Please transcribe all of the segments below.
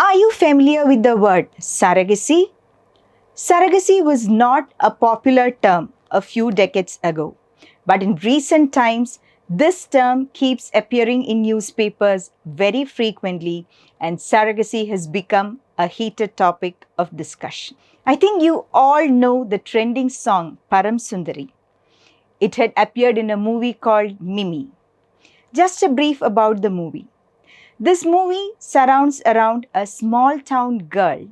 Are you familiar with the word surrogacy? Surrogacy was not a popular term a few decades ago, but in recent times, this term keeps appearing in newspapers very frequently, and surrogacy has become a heated topic of discussion. I think you all know the trending song Param Sundari. It had appeared in a movie called Mimi. Just a brief about the movie. This movie surrounds around a small town girl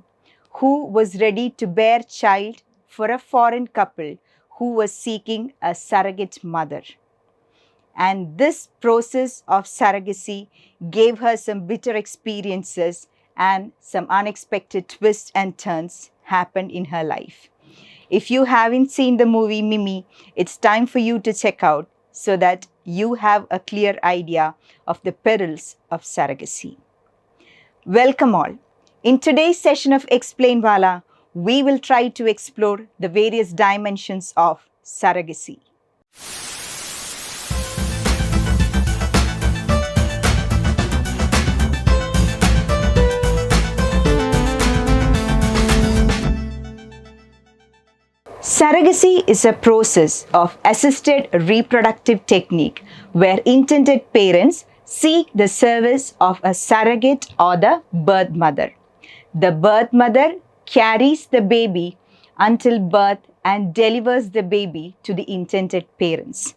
who was ready to bear child for a foreign couple who was seeking a surrogate mother. And this process of surrogacy gave her some bitter experiences and some unexpected twists and turns happened in her life. If you haven't seen the movie Mimi, it's time for you to check out so that you have a clear idea of the perils of surrogacy. Welcome all. In today's session of Explain Wala, we will try to explore the various dimensions of surrogacy. Surrogacy is a process of assisted reproductive technique where intended parents seek the service of a surrogate or the birth mother. The birth mother carries the baby until birth and delivers the baby to the intended parents.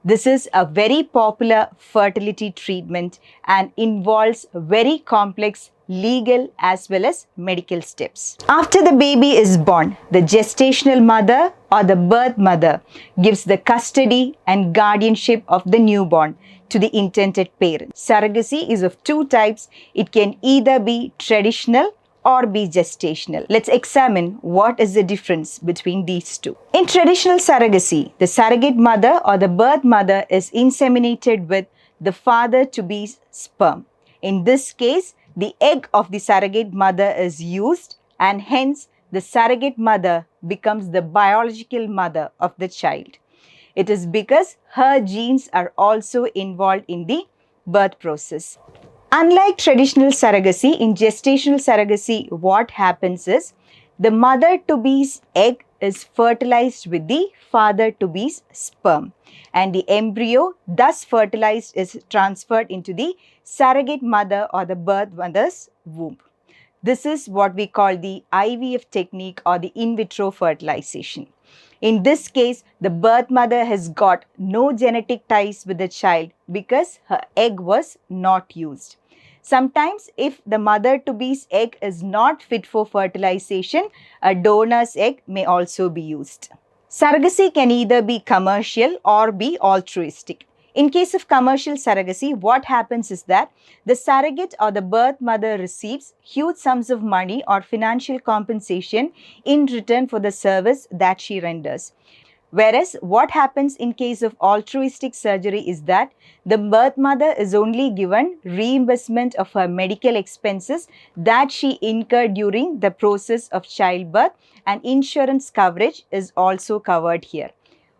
This is a very popular fertility treatment and involves very complex legal as well as medical steps. After the baby is born, the gestational mother or the birth mother gives the custody and guardianship of the newborn to the intended parents. Surrogacy is of two types. It can either be traditional or be gestational. Let's examine what is the difference between these two. In traditional surrogacy, the surrogate mother or the birth mother is inseminated with the father-to-be's sperm. In this case, the egg of the surrogate mother is used and hence the surrogate mother becomes the biological mother of the child. It is because her genes are also involved in the birth process. Unlike traditional surrogacy, in gestational surrogacy, what happens is the mother-to-be's egg is fertilized with the father-to-be's sperm, and the embryo, thus fertilized, is transferred into the surrogate mother or the birth mother's womb. This is what we call the IVF technique or the in vitro fertilization. In this case, the birth mother has got no genetic ties with the child because her egg was not used. Sometimes, if the mother-to-be's egg is not fit for fertilization, a donor's egg may also be used. Surrogacy can either be commercial or be altruistic. In case of commercial surrogacy, what happens is that the surrogate or the birth mother receives huge sums of money or financial compensation in return for the service that she renders. Whereas what happens in case of altruistic surgery is that the birth mother is only given reimbursement of her medical expenses that she incurred during the process of childbirth, and insurance coverage is also covered here,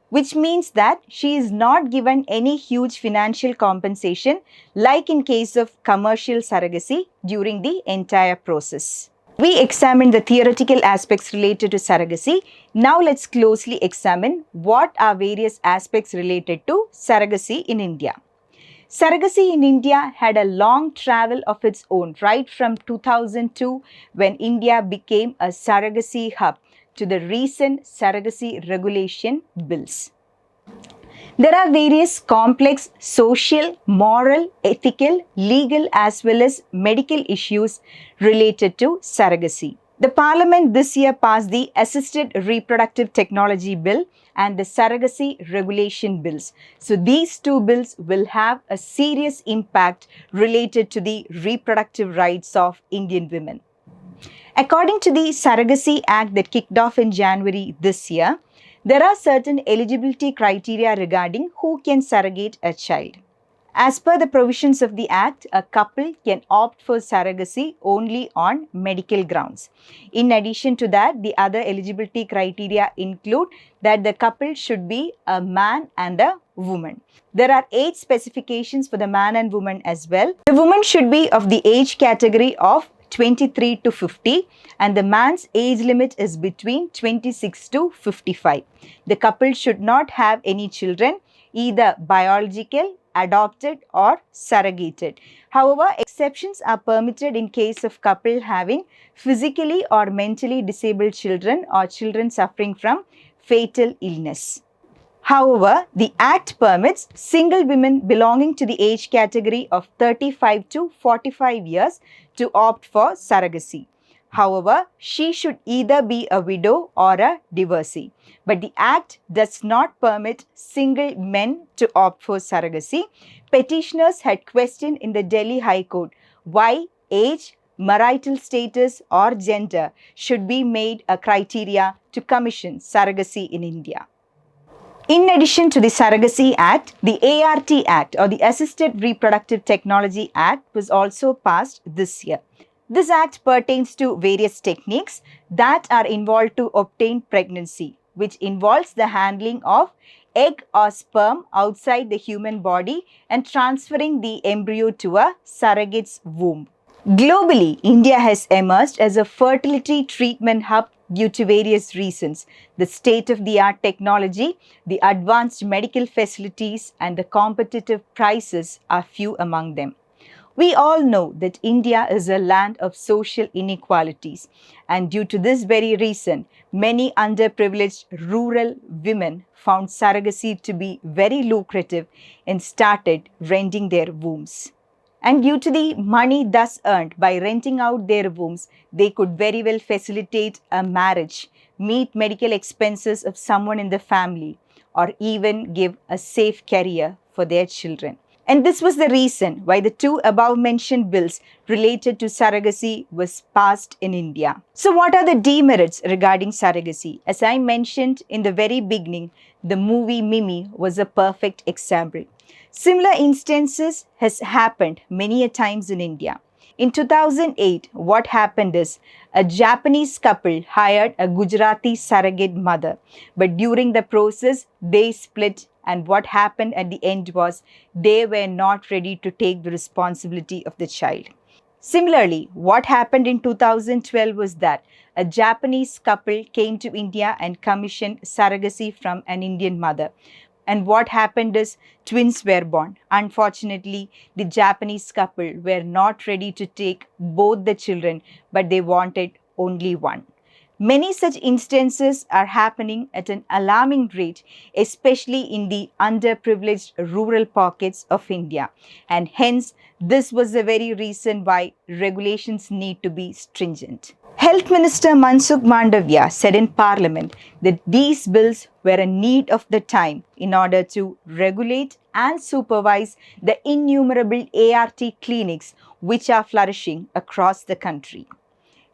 which means that she is not given any huge financial compensation like in case of commercial surrogacy during the entire process. We examined the theoretical aspects related to surrogacy. Now let's closely examine what are various aspects related to surrogacy in India. Surrogacy in India had a long travel of its own right from 2002 when India became a surrogacy hub to the recent surrogacy regulation bills. There are various complex social, moral, ethical, legal as well as medical issues related to surrogacy. The Parliament this year passed the Assisted Reproductive Technology Bill and the Surrogacy Regulation Bills. So these two bills will have a serious impact related to the reproductive rights of Indian women. According to the Surrogacy Act that kicked off in January this year, there are certain eligibility criteria regarding who can surrogate a child. As per the provisions of the Act, a couple can opt for surrogacy only on medical grounds. In addition to that, the other eligibility criteria include that the couple should be a man and a woman. There are age specifications for the man and woman as well. The woman should be of the age category of 23 to 50 and the man's age limit is between 26 to 55. The couple should not have any children, either biological, adopted or surrogated. However, exceptions are permitted in case of couple having physically or mentally disabled children or children suffering from fatal illness. However, the Act permits single women belonging to the age category of 35 to 45 years to opt for surrogacy. However, she should either be a widow or a divorcee. But the Act does not permit single men to opt for surrogacy. Petitioners had questioned in the Delhi High Court why age, marital status or gender should be made a criteria to commission surrogacy in India. In addition to the Surrogacy Act, the ART Act or the Assisted Reproductive Technology Act was also passed this year. This act pertains to various techniques that are involved to obtain pregnancy, which involves the handling of egg or sperm outside the human body and transferring the embryo to a surrogate's womb. Globally, India has emerged as a fertility treatment hub due to various reasons. The state-of-the-art technology, the advanced medical facilities, and the competitive prices are few among them. We all know that India is a land of social inequalities, and due to this very reason, many underprivileged rural women found surrogacy to be very lucrative and started renting their wombs. And due to the money thus earned by renting out their wombs, they could very well facilitate a marriage, meet medical expenses of someone in the family, or even give a safe career for their children. And this was the reason why the two above mentioned bills related to surrogacy was passed in India. So what are the demerits regarding surrogacy? As I mentioned in the very beginning, the movie Mimi was a perfect example. Similar instances has happened many a times in India. In 2008, what happened is a Japanese couple hired a Gujarati surrogate mother, but during the process, they split, and what happened at the end was they were not ready to take the responsibility of the child. Similarly, what happened in 2012 was that a Japanese couple came to India and commissioned surrogacy from an Indian mother. And what happened is twins were born. Unfortunately, the Japanese couple were not ready to take both the children, but they wanted only one. Many such instances are happening at an alarming rate, especially in the underprivileged rural pockets of India. And hence, this was the very reason why regulations need to be stringent. Health Minister Mansukh Mandavia said in Parliament that these bills were a need of the time in order to regulate and supervise the innumerable ART clinics which are flourishing across the country.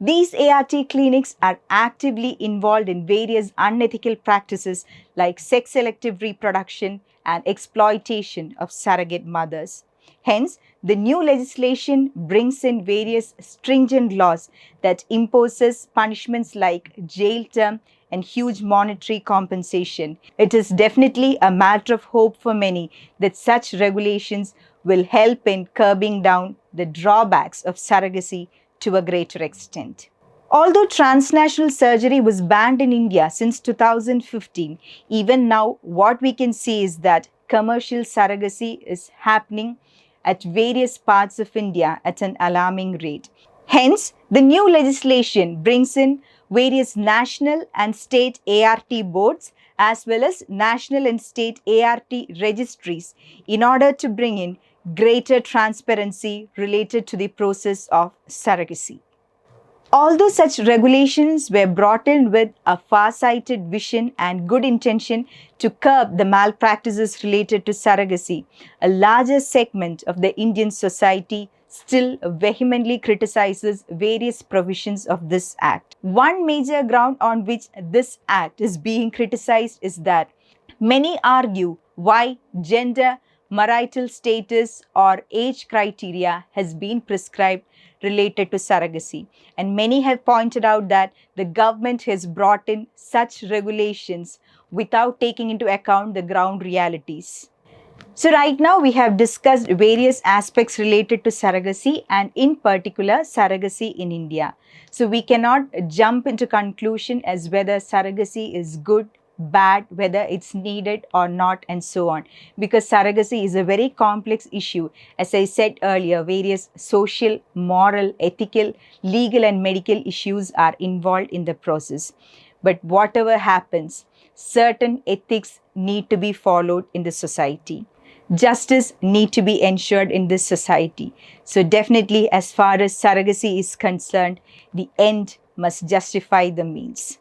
These ART clinics are actively involved in various unethical practices like sex-selective reproduction and exploitation of surrogate mothers. Hence, the new legislation brings in various stringent laws that imposes punishments like jail term and huge monetary compensation. It is definitely a matter of hope for many that such regulations will help in curbing down the drawbacks of surrogacy to a greater extent. Although transnational surgery was banned in India since 2015, even now what we can see is that commercial surrogacy is happening at various parts of India at an alarming rate. Hence, the new legislation brings in various national and state ART boards as well as national and state ART registries in order to bring in greater transparency related to the process of surrogacy. Although such regulations were brought in with a far-sighted vision and good intention to curb the malpractices related to surrogacy, a larger segment of the Indian society still vehemently criticizes various provisions of this act. One major ground on which this act is being criticized is that many argue why gender, marital status or age criteria has been prescribed related to surrogacy. And many have pointed out that the government has brought in such regulations without taking into account the ground realities. So right now we have discussed various aspects related to surrogacy and in particular surrogacy in India. So we cannot jump into conclusion as whether surrogacy is good, bad, whether it's needed or not and so on, because surrogacy is a very complex issue. As I said earlier, various social, moral, ethical, legal and medical issues are involved in the process. But whatever happens, certain ethics need to be followed in the society. Justice need to be ensured in this society. So definitely as far as surrogacy is concerned, the end must justify the means.